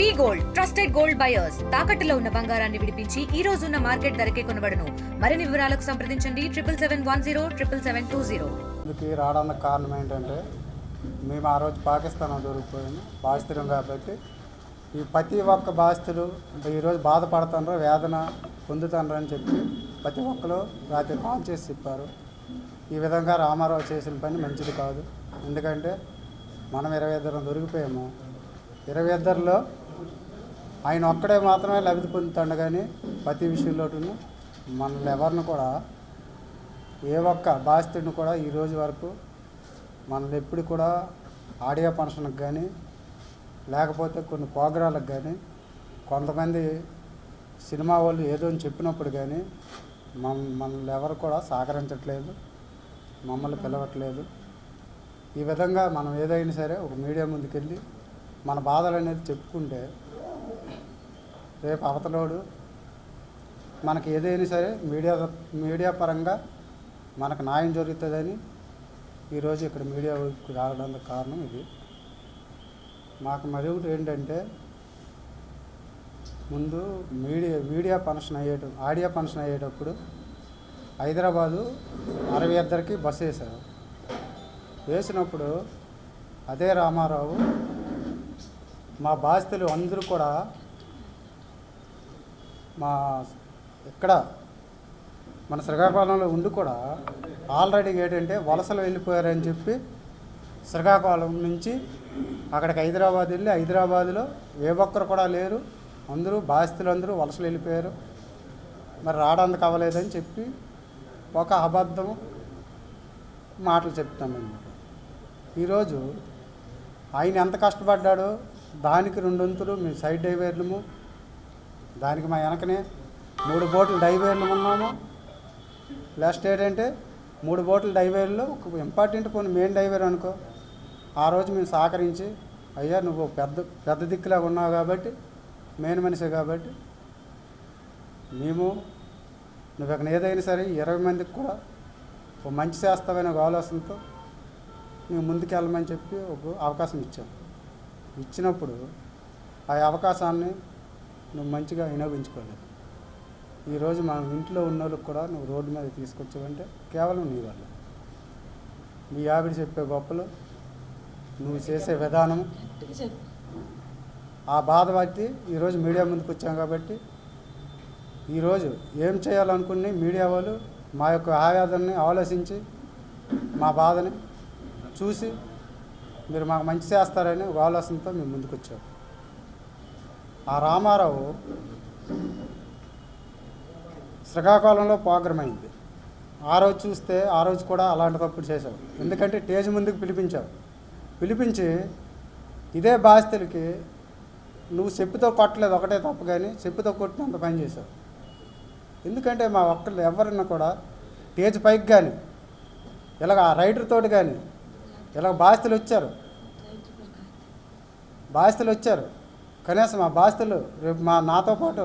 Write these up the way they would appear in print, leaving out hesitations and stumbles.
వి gold trusted gold buyers తాకట్టులో ఉన్న బంగారాన్ని విడిపించి ఈ రోజు ఉన్న మార్కెట్ ధరకే కొనబడును. మరిన్ని వివరాలకు సంప్రదించండి 77710720. ఇందుకు రావడానికి కారణం ఏంటంటే మేము ఆ రోజు పాకిస్తాన్ దొరికిపోయాము బాధితులం కాబట్టి ఈ ప్రతి ఒక్క బాధితులు ఈరోజు బాధపడుతున్నారు, వేదన పొందుతున్నారు అని చెప్పి ప్రతి ఒక్కరు రాత్రి కాల్ చేసి చెప్పారు. ఈ విధంగా రామారావు చేసిన పని మంచిది కాదు. ఎందుకంటే మనం 22 దొరికిపోయాము. 22లో ఆయన ఒక్కడే మాత్రమే లబ్ధి పొందుతాడు, కానీ ప్రతి విషయంలోనూ మనల్ని ఎవరిని కూడా ఏ ఒక్క బాధితుడిని కూడా ఈరోజు వరకు మనల్ని ఎప్పుడు కూడా ఆడియో ఫంక్షన్కి కానీ లేకపోతే కొన్ని ప్రోగ్రాలకు కానీ సినిమా వాళ్ళు ఏదో అని చెప్పినప్పుడు కానీ మనల్ని ఎవరు కూడా సహకరించట్లేదు, మమ్మల్ని పిలవట్లేదు. ఈ విధంగా మనం ఏదైనా సరే ఒక మీడియా ముందుకెళ్ళి మన బాధలు అనేది చెప్పుకుంటే రేపు అవతలోడు మనకి ఏదైనా సరే మీడియా పరంగా మనకు న్యాయం జరుగుతుందని ఈరోజు ఇక్కడ మీడియా రావడానికి కారణం ఇది. మాకు మరొకటి ఏంటంటే ముందు ఆడియో ఫంక్షన్ అయ్యేటప్పుడు హైదరాబాదు 62కి బస్సు వేసినప్పుడు అదే రామారావు మా బాధితులు అందరూ కూడా ఇక్కడ మన శ్రీకాకుళంలో ఉండి కూడా ఆల్రెడీ ఏంటంటే వలసలు వెళ్ళిపోయారని చెప్పి శ్రీకాకుళం నుంచి అక్కడికి హైదరాబాద్ వెళ్ళి హైదరాబాద్లో ఏ ఒక్కరు కూడా లేరు, అందరూ బాధితులు అందరూ వలసలు వెళ్ళిపోయారు, మరి రావడానికి అవ్వలేదని చెప్పి ఒక అబద్ధం మాటలు చెప్తామన్నమాట. ఈరోజు ఆయన ఎంత కష్టపడ్డాడో దానికి 2 వంతులు మేము సైడ్ డైవర్లము, దానికి మా వెనకనే 3 బోట్లు డైవర్లు ఉన్నాము. లాస్ట్ ఏంటంటే 3 బోట్లు డైవర్లో ఒక ఇంపార్టెంట్ పోనీ మెయిన్ డైవర్ అనుకో, ఆ రోజు మేము సహకరించి అయ్యా నువ్వు పెద్ద దిక్కులాగా ఉన్నావు కాబట్టి మెయిన్ మనిషి కాబట్టి మేము నువ్వు అక్కడ ఏదైనా సరే 20 మందికి కూడా ఒక మంచి చేస్తావనే ఒక ఆలోచనతో మేము ముందుకు వెళ్ళమని చెప్పి ఒక అవకాశం ఇచ్చినప్పుడు ఆ అవకాశాన్ని నువ్వు మంచిగా వినియోగించుకోలేదు. ఈరోజు మన ఇంట్లో ఉన్న వాళ్ళకి కూడా నువ్వు రోడ్డు మీద తీసుకొచ్చావంటే కేవలం నీ వల్ల. నీ ఆవిడ చెప్పే గొప్పలు, నువ్వు చేసే విధానం, ఆ బాధ బట్టి ఈరోజు మీడియా ముందుకు వచ్చాం కాబట్టి ఈరోజు ఏం చేయాలనుకుని మీడియా వాళ్ళు మా యొక్క ఆవేదనని ఆలోచించి మా బాధని చూసి మీరు మాకు మంచి చేస్తారని ఒక ఆలోచనతో మేము ముందుకు వచ్చాం. ఆ రామారావు శ్రీకాకుళంలో ప్రోగ్రామ్ అయింది. ఆ రోజు చూస్తే ఆ రోజు కూడా అలాంటి తప్పుడు చేశావు. ఎందుకంటే స్టేజ్ ముందుకు పిలిపించి ఇదే బాధితులకి నువ్వు చెప్పుతో కొట్టలేదు ఒకటే తప్పు, కానీ చెప్పుతో కొట్టినంత పని చేశావు. ఎందుకంటే మా ఒక్కళ్ళు ఎవరన్నా కూడా స్టేజ్ పైకి కానీ ఇలాగ ఆ రైటర్ తోటి కానీ ఇలాగ బాధితులు వచ్చారు కనీసం మా బాధితులు రేపు నాతో పాటు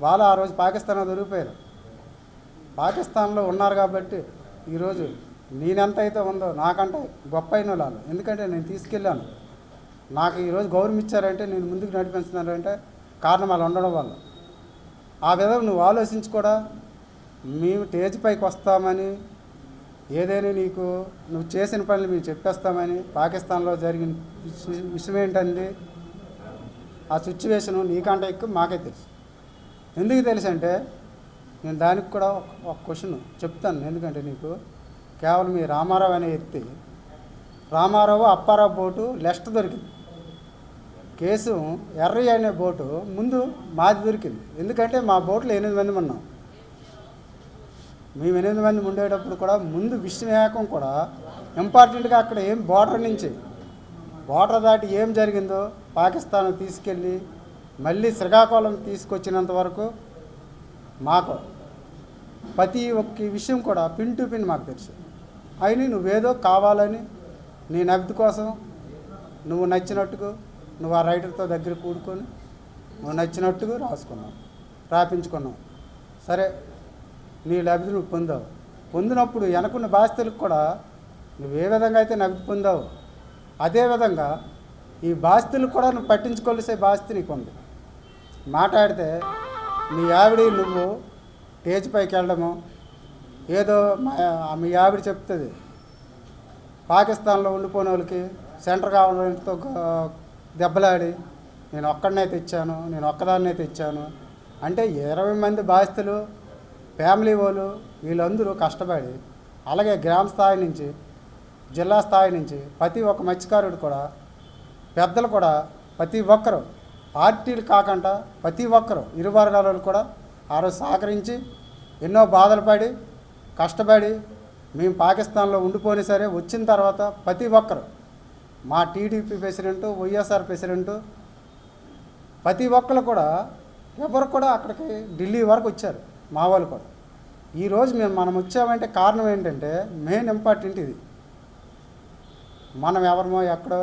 వాళ్ళు ఆ రోజు పాకిస్తాన్లో దొరికిపోయారు, పాకిస్తాన్లో ఉన్నారు కాబట్టి ఈరోజు నేనెంత అయితే ఉందో నాకంటే గొప్ప అయిన వాళ్ళు. ఎందుకంటే నేను తీసుకెళ్ళాను, నాకు ఈరోజు గౌరవం ఇచ్చారంటే నేను ముందుకు నడిపిస్తున్నారంటే కారణం వాళ్ళు ఉండడం వల్ల. ఆ విధంగా నువ్వు ఆలోచించి కూడా మేము స్టేజ్ పైకి వస్తామని ఏదైనా నువ్వు చేసిన పనులు మేము చెప్పేస్తామని పాకిస్తాన్లో జరిగిన విషయం ఏంటండి, ఆ సిచ్యువేషను నీకంటే ఎక్కువ మాకే తెలుసు. ఎందుకు తెలుసు అంటే నేను దానికి కూడా ఒక క్వశ్చన్ చెప్తాను. ఎందుకంటే నీకు కేవలం ఈ రామారావు అనే వ్యక్తి, రామారావు అప్పారావు బోటు లెస్ట్ దొరికింది, కేసు ఎర్రయ్య అనే బోటు ముందు మాది దొరికింది. ఎందుకంటే మా బోట్లో 8 మంది ఉన్నాం. మేము 8 మంది ఉండేటప్పుడు కూడా ముందు విషయం కూడా ఇంపార్టెంట్గా అక్కడ ఏం బోర్డర్ దాటి ఏం జరిగిందో పాకిస్తాన్ తీసుకెళ్ళి మళ్ళీ శ్రీకాకుళం తీసుకొచ్చినంత వరకు మాకు ప్రతి ఒక్క విషయం కూడా పిన్ టు పిన్ మాకు తెలుసు. అయినా నువ్వేదో కావాలని నీ నగదు కోసం నువ్వు నచ్చినట్టుగా నువ్వు ఆ రైటర్తో దగ్గర కూడుకొని నువ్వు నచ్చినట్టుగా రాపించుకున్నావు. సరే, నీ లబ్ధి నువ్వు పొందినప్పుడు వెనకున్న బాధితులకు కూడా నువ్వు ఏ విధంగా అయితే నగదు పొందావు అదేవిధంగా ఈ బాస్తులు కూడా నువ్వు పట్టించుకోలేసే బాధ్యత నీకు ఉంది. మాట్లాడితే మీ ఆవిడ నువ్వు స్టేజ్ పైకి వెళ్ళడము ఏదో మీ ఆవిడ చెప్తుంది పాకిస్తాన్లో ఉండిపోయిన వాళ్ళకి సెంటర్ గవర్నమెంట్తో దెబ్బలాడి నేను ఒక్కడనే తెచ్చాను, నేను ఒక్కదాన్నే తెచ్చాను అంటే 20 మంది బాధితులు ఫ్యామిలీ వాళ్ళు వీళ్ళందరూ కష్టపడి అలాగే గ్రామ స్థాయి నుంచి జిల్లా స్థాయి నుంచి ప్రతి ఒక్క మత్స్యకారుడు కూడా పెద్దలు కూడా ప్రతి ఒక్కరు పార్టీలు కాకుండా ప్రతి ఒక్కరు ఇరు వర్గాల వాళ్ళు కూడా ఆ రోజు సహకరించి ఎన్నో బాధలు పడి కష్టపడి మేము పాకిస్తాన్లో ఉండిపోయినా సరే వచ్చిన తర్వాత ప్రతి ఒక్కరు మా టీడీపీ ప్రెసిడెంటు వైఎస్ఆర్ ప్రెసిడెంటు ప్రతి ఒక్కరు కూడా ఎవరు కూడా అక్కడికి ఢిల్లీ వరకు వచ్చారు మా వాళ్ళు కూడా. ఈరోజు మనం వచ్చామంటే కారణం ఏంటంటే మెయిన్ ఇంపార్టెంట్ ఇది. మనం ఎవరమో ఎక్కడో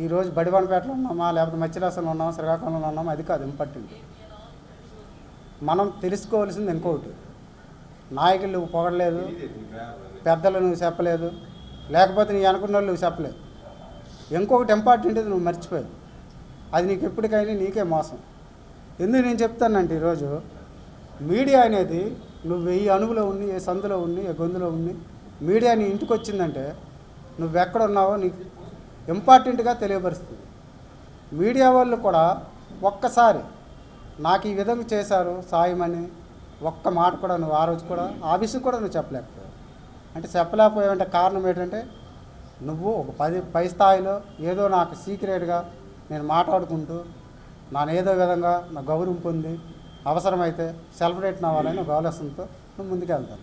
ఈరోజు బడివనపేటలో ఉన్నామా లేకపోతే మత్స్యరాసంలో ఉన్నామా శ్రీకాకుళంలో ఉన్నామా అది కాదు ఇంపార్టెంట్. మనం తెలుసుకోవాల్సింది ఇంకొకటి, నాయకులు నువ్వు పొగడలేదు, పెద్దలు నువ్వు చెప్పలేదు, లేకపోతే నీ అనుకున్న వాళ్ళు నువ్వు చెప్పలేదు. ఇంకొకటి ఇంపార్టెంట్ ఇది నువ్వు మర్చిపోయావు. అది నీకు ఎప్పటికైనా నీకే మోసం. ఎందుకు నేను చెప్తానంటే ఈరోజు మీడియా అనేది నువ్వు 1000 అణువులో ఉండి ఏ సందులో ఉండి ఏ గొంతులో ఉండి మీడియా నీ ఇంటికి వచ్చిందంటే నువ్వెక్కడున్నావో నీకు ఇంపార్టెంట్గా తెలియపరుస్తుంది. మీడియా వాళ్ళు కూడా ఒక్కసారి నాకు ఈ విధంగా చేశారు సాయమని ఒక్క మాట కూడా నువ్వు ఆ రోజు కూడా ఆ విషయం కూడా నువ్వు చెప్పలేకపోయావు. అంటే చెప్పలేకపోయావంటే కారణం ఏంటంటే నువ్వు ఒక పై స్థాయిలో ఏదో నాకు సీక్రెట్గా నేను మాట్లాడుకుంటూ నాను ఏదో విధంగా నా గౌరవం పొంది అవసరమైతే సెలబ్రేట్ అవ్వాలని ఒక ఆలోచనతో నువ్వు ముందుకు వెళ్తావు.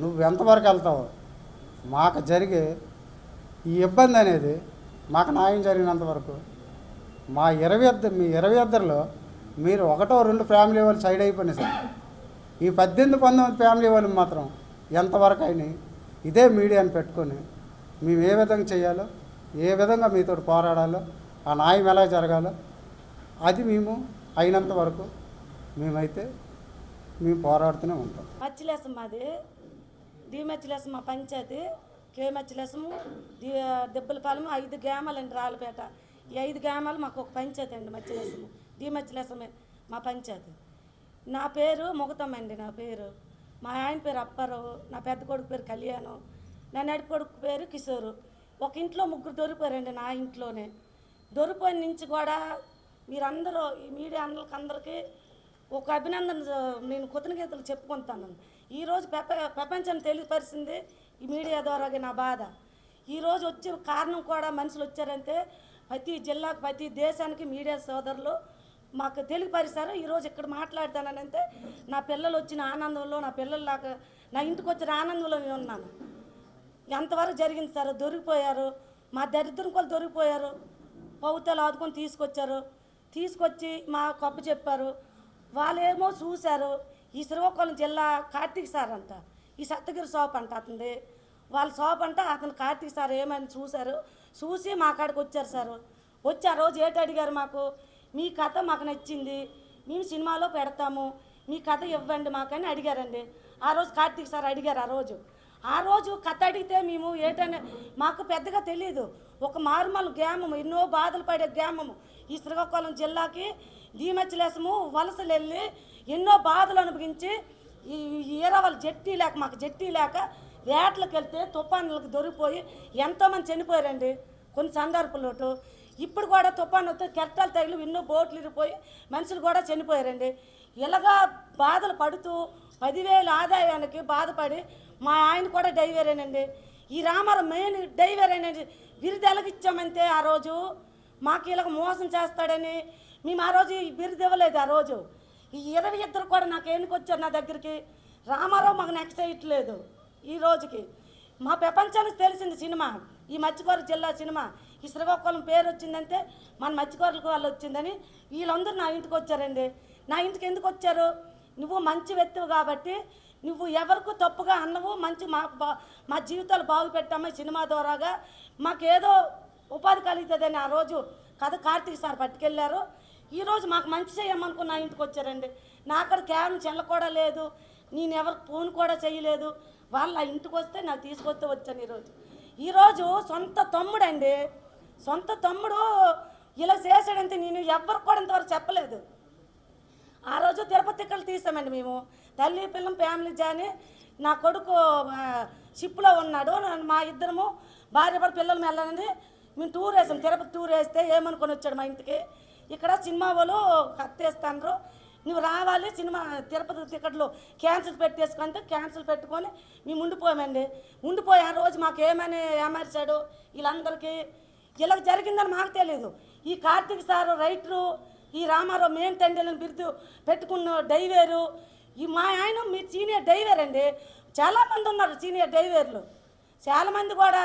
నువ్వు ఎంతవరకు వెళ్తావో మాకు జరిగే ఈ ఇబ్బంది అనేది మాకు న్యాయం జరిగినంతవరకు మీ 22లో మీరు 1-2 ఫ్యామిలీ వాళ్ళు సైడ్ అయిపోయినాయి సార్. ఈ 18-19 ఫ్యామిలీ వాళ్ళు మాత్రం ఎంతవరకు అయినాయి ఇదే మీడియాని పెట్టుకొని మేము ఏ విధంగా చేయాలో ఏ విధంగా మీతో పోరాడాలో ఆ న్యాయం ఎలా జరగాలో అది మేము అయినంత వరకు మేము పోరాడుతూనే ఉంటాం. మత్స్యలేసం మాది డి మత్స్యలేసం మా పంచాయతీ కే మత్స్యలేసము దెబ్బలపాలెము 5 గ్రామాలండి రాళ్ళపేట. ఈ 5 గ్రామాలు మాకు ఒక పంచాయతీ అండి మత్స్యలేసము డి మత్స్యలేసమే మా పంచాయతీ. నా పేరు మొగతమ్మ అండి. నా పేరు మా ఆయన పేరు అప్పారావు, నా పెద్ద కొడుకు పేరు కళ్యాణం, నా నడి కొడుకు పేరు కిషోరు. ఒక ఇంట్లో 3 దొరికిపోయారండి. నా ఇంట్లోనే దొరికిపోయిన నుంచి కూడా మీరందరూ ఈ మీడియా అందరికీ ఒక అభినందన నేను కృతజ్ఞతలు చెప్పుకుంటాను. ఈరోజు ప్రపంచాన్ని తెలియపరిచింది ఈ మీడియా ద్వారాగా నా బాధ. ఈరోజు వచ్చే కారణం కూడా మనుషులు వచ్చారంటే ప్రతి జిల్లాకు ప్రతి దేశానికి మీడియా సోదరులు మాకు తెలియపరిచారు. ఈరోజు ఇక్కడ మాట్లాడతానంటే నా పిల్లలు వచ్చిన ఆనందంలో నా పిల్లల్లాగా నా ఇంటికి వచ్చిన ఆనందంలో నేను ఉన్నాను. ఎంతవరకు జరిగింది సార్? దొరికిపోయారు, మా దరిద్రం కూడా దొరికిపోయారు. పౌతాలు ఆదుకొని తీసుకొచ్చి మా కప్పు చెప్పారు. వాళ్ళేమో చూశారు. ఈ శ్రీకాకుళం జిల్లా కార్తీక్ సార్ అంట, ఈ సప్తగిరి షాప్ అంట అతనిది, వాళ్ళ షాప్ అంట. అతను కార్తీక్ సార్ ఏమని చూసి మా కాడికి వచ్చారు సార్. వచ్చి ఆ రోజు ఏటి అడిగారు, మాకు మీ కథ మాకు నచ్చింది, మేము సినిమాలో పెడతాము, మీ కథ ఇవ్వండి మాకని అడిగారండి. ఆ రోజు కార్తీక్ సార్ అడిగారు. ఆ రోజు కథ అడిగితే మేము ఏటనే మాకు పెద్దగా తెలియదు. ఒక మారుమూల గ్రామం, ఎన్నో బాధలు పడే గ్రామము ఈ శ్రీకాకుళం జిల్లాకి డి మత్స్యలేసము వలసలు వెళ్ళి ఎన్నో బాధలు అనుభవించి ఈ ఈరవాళ్ళు మాకు జట్టి లేక వేటలకు వెళ్తే తుఫానులకు దొరికిపోయి ఎంతోమంది చనిపోయారండి. కొన్ని సందర్భాలు ఇప్పుడు కూడా తుఫాను వస్తే కెరటాలు తగిలి ఎన్నో బోట్లు ఇరిగిపోయి మనుషులు కూడా చనిపోయారండి. ఇలాగా బాధలు పడుతూ 10,000 ఆదాయానికి బాధపడి మా ఆయన కూడా డ్రైవరేనండి. ఈ రామారావు మెయిన్ డ్రైవరేనండి. బిరుదు ఎలాగిచ్చామంటే ఆ రోజు మాకు ఇలాగ మోసం చేస్తాడని మేము ఆ రోజు బిరుదు ఇవ్వలేదు. ఆ రోజు ఈ 22 కూడా నాకు ఎన్నికొచ్చారు నా దగ్గరికి. రామారావు మాకు నెక్స్ట్ చేయట్లేదు. ఈ రోజుకి మా ప్రపంచానికి తెలిసింది సినిమా, ఈ మత్స్యకారు జిల్లా సినిమా. ఈ శ్రీకాకుళం పేరు వచ్చిందంటే మన మత్స్యకారులకు వాళ్ళు వచ్చిందని వీళ్ళందరూ నా ఇంటికి వచ్చారండి. నా ఇంటికి ఎందుకు వచ్చారు? నువ్వు మంచి వ్యక్తివి కాబట్టి, నువ్వు ఎవరికి తప్పుగా అన్నవు, మంచి మా జీవితాలు బాగుపెట్టామా సినిమా ద్వారాగా మాకేదో ఉపాధి కలుగుతుందని ఆ రోజు కథ కార్తీక్ సార్ పట్టుకెళ్ళారు. ఈరోజు మాకు మంచి చేయమనుకుని నా ఇంటికి వచ్చారండి. నా అక్కడ కేవలం చెల్ల కూడా లేదు, నేను ఎవరికి ఫోన్ కూడా చేయలేదు. వాళ్ళు ఆ ఇంటికి వస్తే నాకు తీసుకొస్తే వచ్చాను. ఈరోజు సొంత తమ్ముడండి, సొంత తమ్ముడు ఇలా చేశాడంటే నేను ఎవ్వరికి కూడా ఇంతవరకు చెప్పలేదు. ఆ రోజు తిరుపతి టికెట్లు తీసామండి మేము, తల్లి పిల్లం ఫ్యామిలీ జాని. నా కొడుకు షిప్లో ఉన్నాడు, మా ఇద్దరము భార్య భర్త పిల్లలు వెళ్ళాలని మేము టూర్ వేసాం. తిరుపతి టూర్ వేస్తే ఏమనుకొని వచ్చాడు మా ఇంటికి, ఇక్కడ సినిమా వాళ్ళు కత్తేస్తాను, నువ్వు రావాలి, సినిమా తిరుపతి టికెట్లు క్యాన్సిల్ పెట్టేసుకుంటే క్యాన్సిల్ పెట్టుకొని మేము ఉండిపోయామండి. ఉండిపోయి ఆ రోజు మాకు ఏమని ఏమర్చాడు వీళ్ళందరికీ, ఇలా జరిగిందని మాకు తెలియదు. ఈ కార్తీక్ సారు రైటరు, ఈ రామారావు మెయిన్ తండ్రిని బిరుదు పెట్టుకున్న డైవేరు, ఈ మా ఆయన మీ సీనియర్ డైవర్ అండి. చాలామంది ఉన్నారు సీనియర్ డైవర్లు, చాలామంది కూడా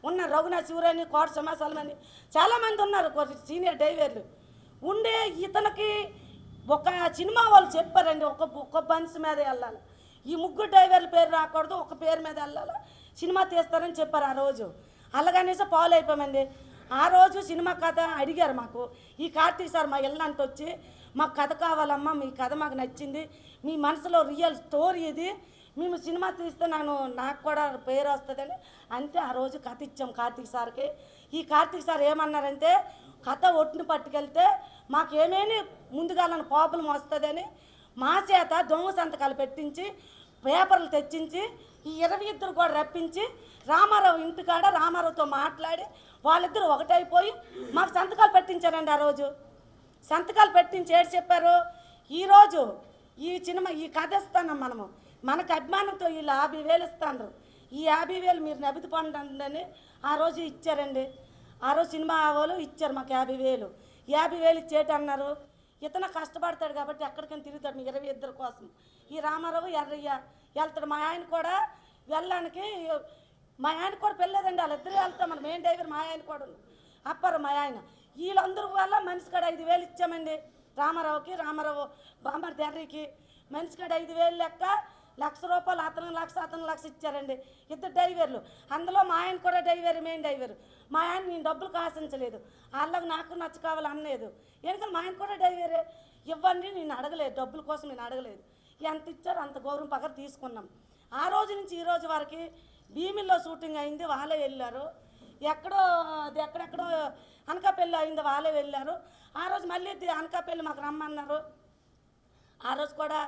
ఉన్నారు. రఘునాథ్ శివరాని, కోట సమాసాలమని చాలామంది ఉన్నారు సీనియర్ డైవర్లు ఉండే. ఇతనికి ఒక సినిమా వాళ్ళు చెప్పారండి, ఒక బన్స్ మీద వెళ్ళాలి, ఈ ముగ్గురు డ్రైవర్ల పేరు రాకూడదు, ఒక పేరు మీద వెళ్ళాలి, సినిమా తీస్తారని చెప్పారు. ఆ రోజు అలాగనేసి ఫాలో అయిపోయామండి. ఆ రోజు సినిమా కథ అడిగారు మాకు, ఈ కార్తీక్ సార్ మా ఇల్లంటే వచ్చి మాకు కథ కావాలమ్మా, మీ కథ మాకు నచ్చింది, మీ మనసులో రియల్ స్టోరీ ఇది, మేము సినిమా తీస్తే నాకు కూడా పేరు వస్తుందని అంటే ఆ రోజు కథ ఇచ్చాం కార్తీక్ సార్కి. ఈ కార్తీక్ సార్ ఏమన్నారంటే, కథ ఒట్టుని పట్టుకెళ్తే మాకు ఏమేమి ముందుగా ప్రాబ్లం వస్తుందని మా చేత దొంగ సంతకాలు పెట్టించి పేపర్లు తెచ్చించి ఈ 22 కూడా రప్పించి రామారావు ఇంటికాడ రామారావుతో మాట్లాడి వాళ్ళిద్దరూ ఒకటైపోయి మాకు సంతకాలు పెట్టించారండి. ఆ రోజు సంతకాలు పెట్టించి ఏడు చెప్పారు, ఈరోజు ఈ సినిమా ఈ కథ ఇస్తాను మనకు అభిమానంతో వీళ్ళు 50,000 ఇస్తాను, ఈ 50,000 మీరు నబిది పండండి ఆ రోజు ఇచ్చారండి. ఆ రోజు సినిమా వాళ్ళు ఇచ్చారు మాకు 50,000 ఇచ్చేటి అన్నారు. ఇతను కష్టపడతాడు కాబట్టి ఎక్కడికైనా తిరుగుతాడు మీ 22 కోసం. ఈ రామారావు ఎర్రయ్య వెళ్తాడు, మా ఆయన కూడా వెళ్ళడానికి, మా ఆయన కూడా పెళ్ళలేదండి, వాళ్ళిద్దరూ వెళ్తాం. మన మెయిన్ డ్రైవర్ మా ఆయన కూడా అప్పారు మా ఆయన. వీళ్ళందరూ వల్ల మనిషి కాడ 5,000 ఇచ్చామండి రామారావుకి. రామారావు బాంబర్ ఎర్రకి మనిషి కాడ 5,000 లెక్క, ₹1,00,000 అతను 1,00,000 ఇచ్చారండి ఇద్దరు డ్రైవర్లు. అందులో మా ఆయన కూడా డ్రైవర్, మెయిన్ డ్రైవర్. మా ఆయన నేను డబ్బులు కాసించలేదు, వాళ్ళకి నాకు నచ్చ కావాలి అనలేదు. ఎందుకంటే మా ఆయన కూడా డ్రైవరే, ఇవ్వండి నేను అడగలేదు, డబ్బుల కోసం నేను అడగలేదు. ఎంత ఇచ్చారో అంత గౌరవం పక్కన తీసుకున్నాం. ఆ రోజు నుంచి ఈ రోజు వరకు భీమిల్లో షూటింగ్ అయింది, వాళ్ళే వెళ్ళారు. ఎక్కడెక్కడో అనకాపల్లి అయింది, వాళ్ళే వెళ్ళారు. ఆ రోజు మళ్ళీ అనకాపల్లి మాకు రమ్మన్నారు. ఆ రోజు కూడా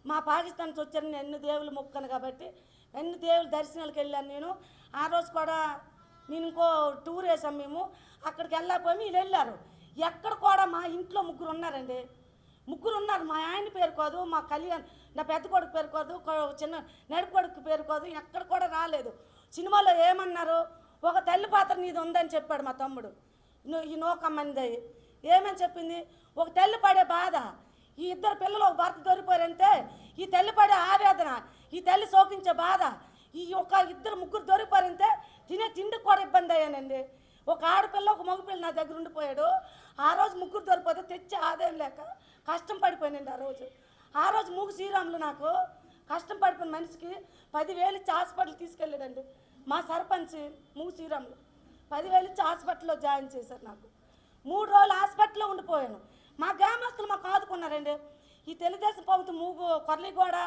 మా పాకిస్తాన్ నుంచి వచ్చాను, నేను ఎన్ని దేవుళ్ళు మొక్కను కాబట్టి ఎన్ని దేవుళ్ళ దర్శనాలకు వెళ్ళాను నేను. ఆ రోజు కూడా నేను ఇంకో టూర్ వేసాం మేము, అక్కడికి వెళ్ళకపోయి వీళ్ళు వెళ్ళారు. ఎక్కడ కూడా మా ఇంట్లో ముగ్గురు ఉన్నారండి, ముగ్గురు ఉన్నారు. మా ఆయన పేరు కాదు, మా కళ్యాణ్ నా పెద్ద కొడుకు పేరు కాదు, చిన్న నడుపు కొడుకు పేరు కాదు, ఎక్కడ కూడా రాలేదు. సినిమాలో ఏమన్నారు, ఒక తల్లి పాత్ర నీది ఉందని చెప్పాడు మా తమ్ముడు. ఈ నోకమ్మంది ఏమని చెప్పింది, ఒక తల్లి పడే బాధ, ఈ ఇద్దరు పిల్లలు ఒక భర్త దొరికిపోయారంటే ఈ తల్లి పడే ఆవేదన, ఈ తల్లి శోకించే బాధ, ఈ ఇద్దరు ముగ్గురు దొరికిపోయారంటే తినే తిండికి కూడా ఇబ్బంది అయ్యానండి. ఒక ఆడపిల్ల ఒక మగపిల్ల నా దగ్గర ఉండిపోయాడు. ఆ రోజు ముగ్గురు దొరికిపోతే తెచ్చి ఆదాయం లేక కష్టం పడిపోయానండి. ఆ రోజు మూగు శ్రీరాములు నాకు కష్టం పడిపోయిన మనిషికి 10,000 ఇచ్చి హాస్పిటల్ తీసుకెళ్ళాడండి మా సర్పంచ్. మూగు శ్రీరాములు 10,000 ఇచ్చి హాస్పిటల్లో జాయిన్ చేశారు. నాకు 3 రోజులు హాస్పిటల్లో ఉండిపోయాను. మా గ్రామస్తులు మాకు ఆదుకున్నారండి. ఈ తెలుగుదేశం ప్రభుత్వం మూగు కొర్లిగూడ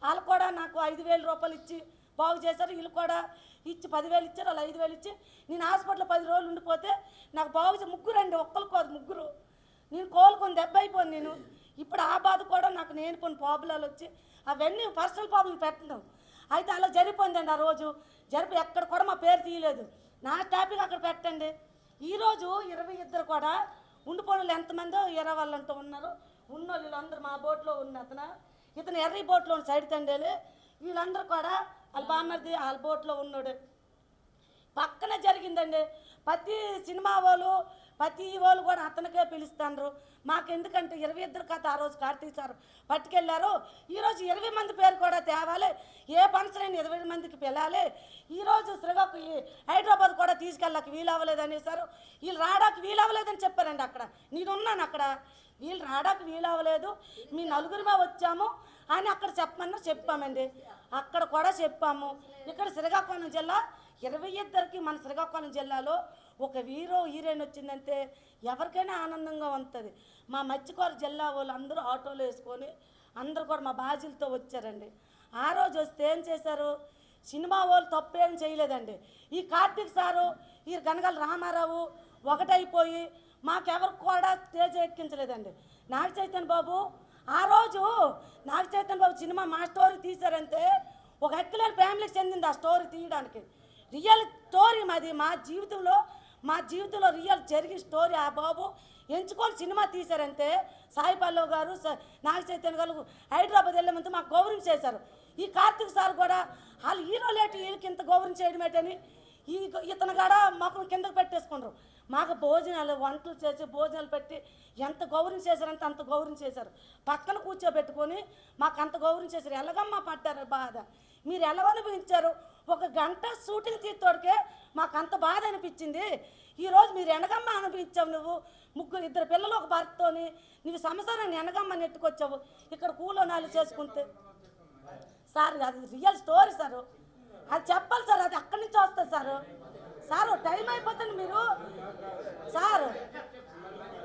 వాళ్ళు కూడా నాకు 5,000 రూపాయలు ఇచ్చి బాగు చేశారు. వీళ్ళు కూడా ఇచ్చి 10,000 ఇచ్చారు, వాళ్ళు 5,000 ఇచ్చి నేను హాస్పిటల్లో 10 రోజులు ఉండిపోతే నాకు బాగు ముగ్గురు అండి, ఒక్కరు కాదు ముగ్గురు. నేను కోలుకొని దెబ్బ అయిపోను నేను. ఇప్పుడు ఆ బాధ కూడా నాకు నేను కొన్ని ప్రాబ్లాలు వచ్చి అవన్నీ పర్సనల్ ప్రాబ్లం పెట్టడం అయితే అలా జరిగిపోయిందండి. ఆ రోజు ఎక్కడ కూడా మా పేరు తీయలేదు, నా టాపిక్ అక్కడ పెట్టండి. ఈరోజు 22 కూడా ఉండిపోయిన ఎంతమందో 20 వాళ్ళంటూ ఉన్నారు. ఉన్న వీళ్ళందరూ మా బోట్లో ఉన్న ఇతను ఎర్రీ బోట్లో సైడ్ తండేలు, వీళ్ళందరూ కూడా వాళ్ళ బామ్మర్ది వాళ్ళ బోట్లో ఉన్నాడు. పక్కనే జరిగిందండి. ప్రతి సినిమా వాళ్ళు కూడా అతనికే పిలుస్తాండ్రు. మాకెందుకంటే 22 కథ ఆ రోజు కార్తీక్ సార్ పట్టుకెళ్ళారు. ఈరోజు 20 మంది పేరు కూడా తేవాలి, ఏ ఫంక్షన్ అయినా 20 మందికి పిలాలి. ఈరోజు శ్రీకాకు హైదరాబాద్ కూడా తీసుకెళ్ళక వీలవ్వలేదు అనేసారు. వీళ్ళు రావడానికి వీలవ్వలేదని చెప్పారండి. అక్కడ నేనున్నాను, అక్కడ వీళ్ళు రావడానికి వీలవ్వలేదు, మీ నలుగురిమే వచ్చాము అని అక్కడ చెప్పామండి. అక్కడ కూడా చెప్పాము. ఇక్కడ శ్రీకాకుళం జిల్లా 22కి మన శ్రీకాకుళం జిల్లాలో ఒక హీరోయిన్ వచ్చిందంటే ఎవరికైనా ఆనందంగా ఉంటుంది. మా మత్స్యకార జిల్లా వాళ్ళు అందరూ ఆటోలు వేసుకొని అందరూ కూడా మా బాజీలతో వచ్చారండి. ఆ రోజు వస్తే ఏం చేశారు, సినిమా వాళ్ళు తప్పేం చేయలేదండి. ఈ కార్తీక్ సారు, ఈ గనగల రామారావు ఒకటైపోయి మాకెవరికి కూడా స్టేజ్ ఎక్కించలేదండి. నాగ చైతన్య బాబు ఆ రోజు నాగ చైతన్య బాబు సినిమా మా స్టోరీ తీశారంటే ఒక ఎక్కలేని ఫ్యామిలీకి చెందింది ఆ స్టోరీ తీయడానికి. రియల్ స్టోరీ మాది, మా జీవితంలో రియల్ జరిగిన స్టోరీ ఆ బాబు ఎంచుకొని సినిమా తీశారంటే సాయి పల్లవ్ గారు నాగ చైతన్య గారు హైదరాబాద్ వెళ్ళమంతా మాకు గౌరవం చేశారు. ఈ కార్తీక్ సార్ కూడా వాళ్ళు హీరోలేటి వీళ్ళకి ఇంత గౌరవం చేయడం ఏంటని ఇతను కూడా మాకు కిందకు పెట్టేసుకున్నారు. మాకు భోజనాలు వంటలు చేసి భోజనాలు పెట్టి ఎంత గౌరవం చేశారంటే అంత గౌరవం చేశారు. పక్కన కూర్చోబెట్టుకొని మాకు అంత గౌరవం చేశారు. ఎలాగమ్మా పడ్డారు బాధ, మీరు ఎలా అనుభవించారు? 1 గంట షూటింగ్ తీర్తోడికే మాకు అంత బాధ అనిపించింది. ఈరోజు మీరు ఎనగమ్మ అనిపించావు, నువ్వు 2 పిల్లలు ఒక భర్తతోని నువ్వు సంసారాన్ని ఎనగమ్మ నెట్టుకొచ్చావు. ఇక్కడ కూలోనాలు చేసుకుంటే సార్ అది రియల్ స్టోరీ సార్, అది చెప్పాలి సార్, అది అక్కడి నుంచి వస్తుంది సార్ టైం అయిపోతుంది మీరు సార్.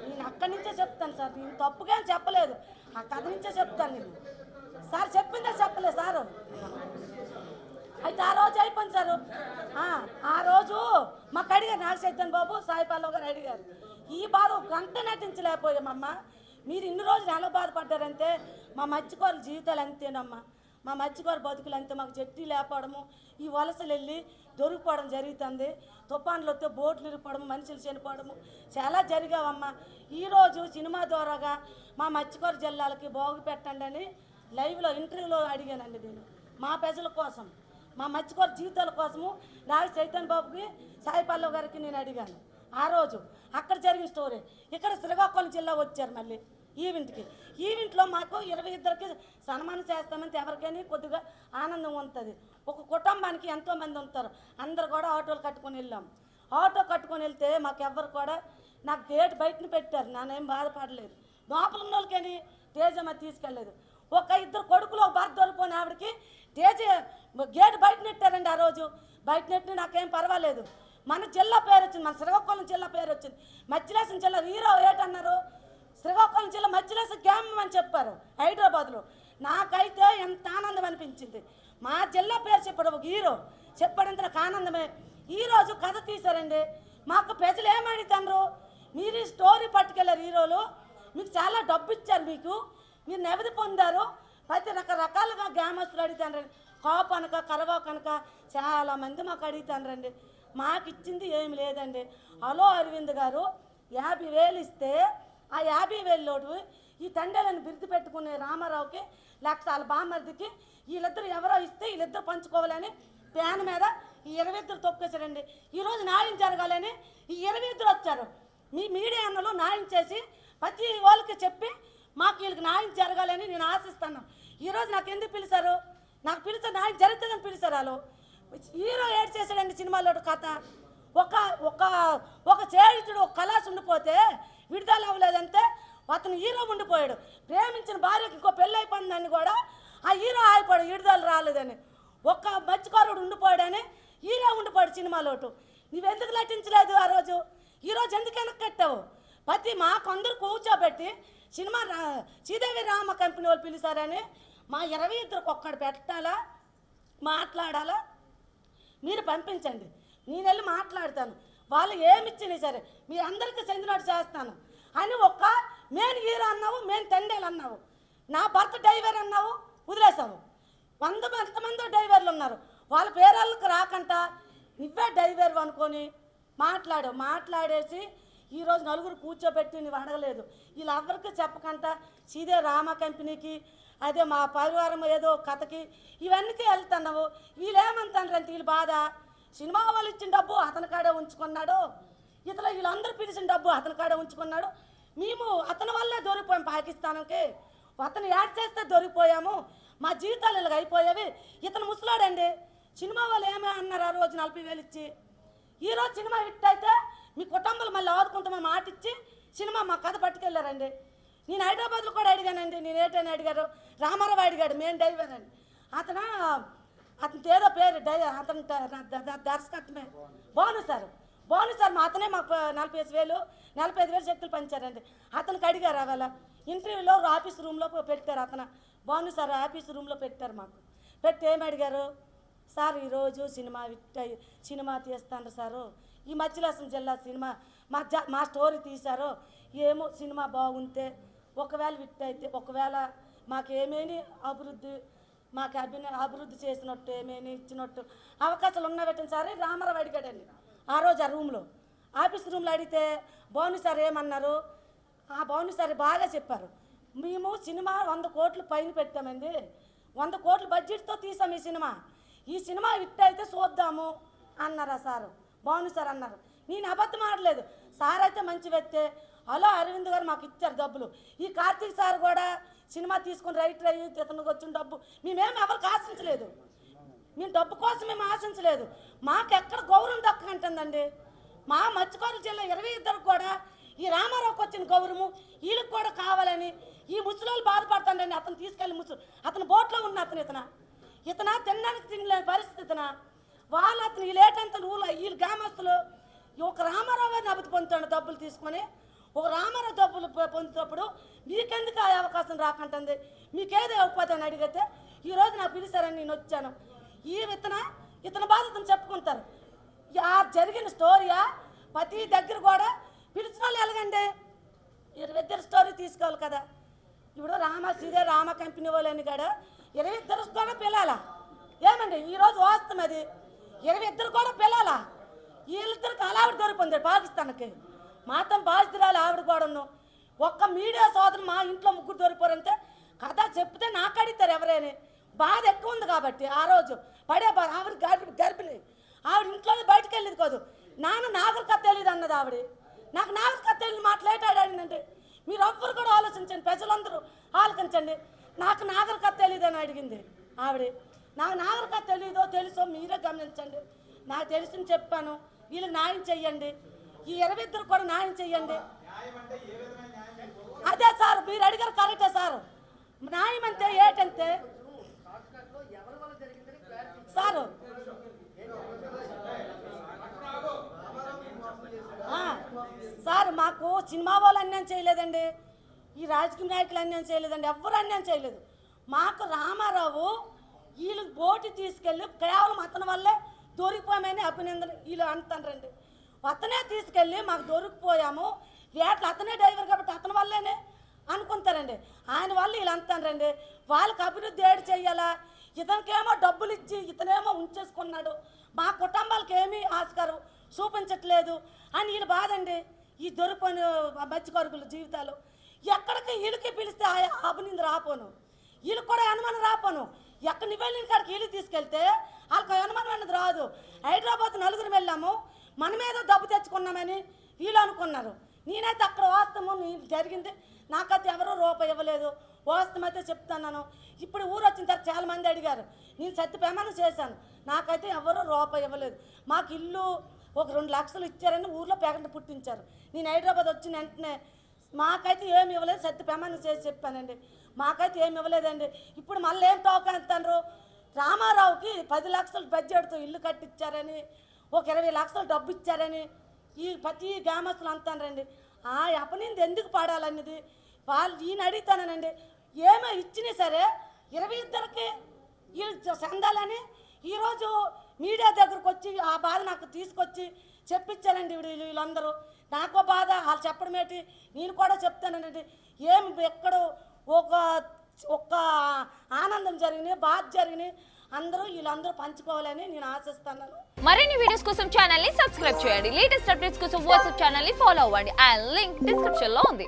నేను అక్కడి నుంచే చెప్తాను సార్, నేను తప్పుగా చెప్పలేదు, ఆ కథ నుంచే చెప్తాను నేను సార్. చెప్పిందే చెప్పలేదు సార్. అయితే ఆ రోజు అయిపోయింది సార్. ఆ రోజు మాకు అడిగారు నాగ చైతన్య బాబు సాయి పల్లవ్ గారు అడిగారు, ఈ బాధ 1 గంట నటించలేకపోయామమ్మ, మీరు ఇన్ని రోజులు ఎలా బాధపడ్డారంటే మా మత్స్యకారుల జీవితాలు అంతేనమ్మా, మా మత్స్యకారు బతుకులు అంతే, మాకు చెట్టు లేకపోవడము, ఈ వలసలు వెళ్ళి దొరికిపోవడం జరుగుతుంది, తుఫాన్లు వస్తే బోట్లు ఇరిగిపోవడము, మనుషులు చనిపోవడము చాలా జరిగావమ్మా. ఈరోజు సినిమా ద్వారాగా మా మత్స్యకారు జిల్లాలకి బాగు పెట్టండి అని లైవ్లో ఇంటర్వ్యూలో అడిగానండి నేను. మా ప్రజల కోసం, మా మత్స్యకారు జీవితాల కోసము నాగ చైతన్య బాబుకి సాయి పల్లవ్ గారికి నేను అడిగాను. ఆ రోజు అక్కడ జరిగిన స్టోరీ. ఇక్కడ శ్రీకాకుళం జిల్లా వచ్చారు మళ్ళీ ఈవెంట్లో మాకు 22కి సన్మానం చేస్తామంటే ఎవరికైనా కొద్దిగా ఆనందం ఉంటుంది. ఒక కుటుంబానికి ఎంతోమంది ఉంటారు, అందరు కూడా ఆటోలు కట్టుకొని వెళ్ళాం. ఆటో కట్టుకొని వెళ్తే మాకు ఎవరు కూడా నాకు గేట్ బయటని పెట్టారు, నానేం బాధపడలేదు. లోపల ఉన్న వాళ్ళకని తేజమ్మ తీసుకెళ్ళలేదు. 2 కొడుకులు ఒక భర్త దొరికిపోయిన ఆవిడకి గేట్ బయట నెట్టారండి. ఆ రోజు బయట నెట్టి నాకేం పర్వాలేదు. మన జిల్లా పేరు వచ్చింది, మన శ్రీకాకుళం జిల్లా పేరు వచ్చింది. మత్స్యలేశం జిల్లా హీరో ఏటన్నారు, శ్రీకాకుళం జిల్లా మత్స్యలేశం గ్రామం అని చెప్పారు హైదరాబాద్లో. నాకైతే ఎంత ఆనందం అనిపించింది. మా జిల్లా పేరు చెప్పాడు ఒక హీరో, చెప్పాడంటే నాకు ఆనందమే. ఈరోజు కథ తీశారండి, మాకు ప్రజలు ఏమడుగుతారు, మీరు ఈ స్టోరీ పట్టుకెళ్ళారు హీరోలు, మీకు చాలా డబ్బు ఇచ్చారు, మీరు నెవది పొందారు. ప్రతి రకరకాలుగా గ్రామస్తులు అడుగుతానండి, కాపు అనక కరవాకు అనక చాలామంది మాకు అడుగుతానండి. మాకు ఇచ్చింది ఏమి లేదండి. హలో అరవింద్ గారు 50,000 ఇస్తే ఆ 50,000 ఈ తండ్రులను బిరుదు పెట్టుకునే రామారావుకి లక్షల బామర్దికి వీళ్ళిద్దరు ఎవరో ఇస్తే వీళ్ళిద్దరు పంచుకోవాలని ప్యాన్ మీద ఈ 22 తొక్కేశారండి. ఈరోజు న్యాయం జరగాలని ఈ 22 వచ్చారు. మీ మీడియా అన్నలు న్యాయం చేసి ప్రతి వాళ్ళకి చెప్పి మాకు వీళ్ళకి న్యాయం జరగాలని నేను ఆశిస్తాను. ఈరోజు నాకు ఎందుకు పిలిచారు, నాకు పిలిచారు న్యాయం జరుగుతుందని పిలిచారు. వాళ్ళు హీరో ఏడ్ చేశాడండి సినిమాలో కథ. ఒక చేయుడు ఒక కళాస్ ఉండిపోతే విడుదల అవ్వలేదంటే అతను హీరో ఉండిపోయాడు. ప్రేమించిన భార్యకి ఇంకో పెళ్ళి అయిపోయిందని కూడా ఆ హీరో ఆగిపోయాడు, విడుదల రాలేదని. ఒక్క మత్స్యకారుడు ఉండిపోయాడని హీరో ఉండిపోయాడు సినిమాలోటు. నువ్వెందుకు నటించలేదు ఆ రోజు? ఈరోజు ఎందుకు వెనక్కి కట్టావు? ప్రతి మాకు అందరూ కూర్చోబెట్టి సినిమా శ్రీదేవి రామ కంపెనీ వాళ్ళు పిలిచారని మా 22కి ఒక్కడు పెట్టాలా, మాట్లాడాలా, మీరు పంపించండి, నేను వెళ్ళి మాట్లాడతాను. వాళ్ళు ఏమిచ్చినా సరే మీ అందరికీ చెందినట్టు చేస్తాను అని ఒక్క మెయిన్ హీరో అన్నావు, మెయిన్ తండేలు అన్నావు, నా భర్త డ్రైవర్ అన్నావు, వదిలేసావు. 100 మంది డ్రైవర్లు ఉన్నారు, వాళ్ళ పేరాళ్ళకి రాకంట నువ్వే డ్రైవర్ అనుకొని మాట్లాడేసి ఈరోజు నలుగురు కూర్చోబెట్టి నువ్వు అడగలేదు. వీళ్ళెవరికి చెప్పకంట సీదే రామ కంపెనీకి అదే మా పరివారం ఏదో కథకి ఇవన్నీకి వెళ్తున్నావు. వీళ్ళేమంటారంటే వీళ్ళు బాధ, సినిమా వాళ్ళు ఇచ్చిన డబ్బు అతని కాడే ఉంచుకున్నాడు, వీళ్ళందరూ పిలిచిన డబ్బు అతని కాడే ఉంచుకున్నాడు. మేము అతని వల్లే దొరికిపోయాం పాకిస్తాన్కి, అతను యాడ్ చేస్తే దొరికిపోయాము, మా జీవితాలు ఇలాగ అయిపోయేవి. ఇతను ముసలాడండి. సినిమా వాళ్ళు ఏమీ అన్నారు ఆ రోజు 40,000 ఇచ్చి. ఈరోజు సినిమా హిట్ అయితే మీ కుటుంబాలు మళ్ళీ ఆదుకుంటామని మాట ఇచ్చి సినిమా మా కథ పట్టుకెళ్ళారండి. నేను హైదరాబాద్లో కూడా అడిగానండి, నేను ఏంటని అడిగారు, రామారావు అడిగాడు మెయిన్ డ్రైవర్ అని. అతను ఏదో పేరు అతను దర్శకత్వమే బాను సార్ మా అతనే మాకు 45,000 శక్తులు పంచారండి. అతనికి అడిగారు అవాళ ఇంటర్వ్యూలో ఆఫీస్ రూమ్లో పెట్టారు. అతను బాను సార్ ఆఫీస్ రూమ్లో పెట్టారు. మాకు పెట్టి ఏమి అడిగారు, సార్ ఈరోజు సినిమా తీస్తాను సారు, ఈ మత్స్యలేశం జిల్లా సినిమా మా స్టోరీ తీశారో ఏమో సినిమా బాగుంటే ఒకవేళ విట్ అయితే ఒకవేళ మాకేమేమి అభివృద్ధి చేసినట్టు ఏమేమి ఇచ్చినట్టు అవకాశాలు ఉన్నవెట్టని సరే రామారావు అడిగాడండి ఆ రోజు ఆ రూమ్లో ఆఫీస్ రూమ్లో అడిగితే భాను సార్ ఏమన్నారు, ఆ భాను సార్ బాగా చెప్పారు, మేము సినిమా 100 కోట్లు పైన పెట్టామండి, 100 కోట్ల బడ్జెట్తో తీసాం ఈ సినిమా హిట్ అయితే చూద్దాము అన్నారు ఆ సారు. భాను సార్ అన్నారు. నేను అబద్ధం ఆడలేదు, సార్ అయితే మంచి వ్యక్తే. అలా అరవింద్ గారు మాకు ఇచ్చారు డబ్బులు. ఈ కార్తీక్ సార్ కూడా సినిమా తీసుకొని రైటర్ అయ్యి ఇతనికి వచ్చిన డబ్బు మేమేమి ఎవరికి ఆశించలేదు, మేము డబ్బు కోసం మేము ఆశించలేదు. మాకు ఎక్కడ గౌరవం దక్కకంటుందండి. మా మత్స్యకారుల జిల్లా 22 కూడా ఈ రామారావుకి వచ్చిన గౌరవము వీళ్ళకి కూడా కావాలని ఈ ముసలోళ్ళు బాధపడుతుండండి. అతను తీసుకెళ్ళి అతను బోట్లో ఉన్న ఇతన తినడానికి తినలేని పరిస్థితి వాళ్ళు అతను వీళ్ళేటంత వీళ్ళు గ్రామస్తులు ఒక రామారావు గారిని అభివృద్ధి పొందుతాడు డబ్బులు తీసుకొని. ఒక రామారావు డబ్బులు పొందుతున్నప్పుడు మీకెందుకు ఆ అవకాశం రాకంటుంది, మీకేదో ఉపాధి అని అడిగితే ఈరోజు నాకు పిలిచారని నేను వచ్చాను. ఇతని బాధతను చెప్పుకుంటారు. ఆ జరిగిన స్టోరీయా ప్రతి దగ్గర కూడా పిలిచిన వాళ్ళు ఎలాగండి 22 స్టోరీ తీసుకోవాలి కదా. ఇప్పుడు రామ కంపెనీ వాళ్ళని కూడా 22 కూడా పిల్లాలా ఏమండి ఈరోజు వాస్తవం అది. 22 కూడా పిల్లాలా వీళ్ళిద్దరికి అలావిడ దొరికింది పాకిస్తాన్కి. మాత్రం బాధితురాలు ఆవిడ కూడాను. ఒక్క మీడియా సోదరు మా ఇంట్లో 3 దొరికిపోరంటే కథ చెప్తే నాకు అడుగుతారు ఎవరైనా. బాధ ఎక్కువ ఉంది కాబట్టి ఆ రోజు పడే బాధ. ఆవిడ గర్భిణి, ఆవిడ ఇంట్లో బయటకు వెళ్ళేది కాదు. నాగర్ కథ తెలియదు అన్నది ఆవిడ. నాకు నాగర్ కథ తెలియదు మాట్లాడాడంటే మీరు ఎవ్వరు కూడా ఆలోచించండి, ప్రజలందరూ ఆలోచించండి. నాకు నాగర్ కథ తెలియదు అని అడిగింది ఆవిడ. నాకు నాగర్ కథ తెలీదో తెలుసో మీరే గమనించండి. నాకు తెలిసింది చెప్పాను. వీళ్ళకి న్యాయం చెయ్యండి, ఈ 22 కూడా న్యాయం చెయ్యండి. అదే సార్ మీరు అడిగారు కరెక్టే సార్. న్యాయం అంటే ఏంటంటే సారు సార్ మాకు సినిమా వాళ్ళు అన్యాయం చేయలేదండి, ఈ రాజకీయ నాయకులు అన్యాయం చేయలేదండి, ఎవ్వరు అన్యాయం చేయలేదు. మాకు రామారావు వీళ్ళు బోటు తీసుకెళ్ళి కేవలం అతని వల్లే దొరికిపోయామని అభినందన వీళ్ళు అంటారండి. అతనే తీసుకెళ్ళి మాకు దొరికిపోయాము, వేటలు అతనే డ్రైవర్ కాబట్టి అతని వల్లేనే అనుకుంటారండి. ఆయన వల్ల వీళ్ళు అంటారండి. వాళ్ళకి అభివృద్ధి ఏడు చెయ్యాలా, ఇతనికేమో డబ్బులు ఇచ్చి ఇతనేమో ఉంచేసుకున్నాడు, మా కుటుంబాలకు ఏమీ ఆస్కారం చూపించట్లేదు అని వీళ్ళు బాధండి. ఈ దొరికిపోయిన మత్స్యకారుల జీవితాలు ఎక్కడికి వీళ్ళకి పిలిస్తే అభినందన రాపోను, వీళ్ళకి కూడా అనుమానం రాపోను. ఎక్కడ వెళ్ళిన కాడికి వీళ్ళు తీసుకెళ్తే వాళ్ళకి అనుమానం అనేది రాదు. హైదరాబాద్ 4 వెళ్ళాము, మనమేదో డబ్బు తెచ్చుకున్నామని వీళ్ళు అనుకున్నారు. నేనైతే అక్కడ వాస్తవం జరిగింది, నాకైతే ఎవరో రూపాయి ఇవ్వలేదు. వాస్తవం అయితే చెప్తున్నాను. ఇప్పుడు ఊరు వచ్చిన తర్వాత చాలామంది అడిగారు, నేను సత్యప్రమాణం చేశాను, నాకైతే ఎవరో రూపాయి ఇవ్వలేదు. మాకు ఇల్లు ఒక 2 లక్షలు ఇచ్చారని ఊర్లో పేగంట పుట్టించారు. నేను హైదరాబాద్ వచ్చిన వెంటనే మాకైతే ఏమి ఇవ్వలేదు, సత్యప్రమాణం చేసి చెప్పానండి. మాకైతే ఏమి ఇవ్వలేదండి. ఇప్పుడు మళ్ళీ ఏం తోకంటారు, రామారావుకి 10 లక్షలు బడ్జెట్తో ఇల్లు కట్టించారని, ఒక 20 లక్షలు డబ్బు ఇచ్చారని ఈ ప్రతి గ్రామస్తులు అంటారండి. ఆ అపనింది ఎందుకు పాడాలన్నది వాళ్ళు ఈయన అడుగుతానండి. ఏమో ఇచ్చినా సరే 22కి వీళ్ళు చెందాలని ఈరోజు మీడియా దగ్గరకు వచ్చి ఆ బాధ నాకు తీసుకొచ్చి చెప్పించానండి వీళ్ళందరూ. నాకో బాధ వాళ్ళు చెప్పడం ఏంటి, నేను కూడా చెప్తానండి. ఏం ఎక్కడో ఒక్క ఆనందం జరిగినాయి, బాధ జరిగినాయి, వీళ్ళందరూ పంచుకోవాలని నేను ఆశిస్తున్నాను. మరిన్ని వీడియోస్ కోసం ఛానల్ ని సబ్స్క్రైబ్ చేయండి. లేటెస్ట్ అప్డేట్స్ కోసం వాట్సాప్ ఛానల్ ని ఫాలో అవ్వండి. ఆ లింక్ డిస్క్రిప్షన్ లో ఉంది.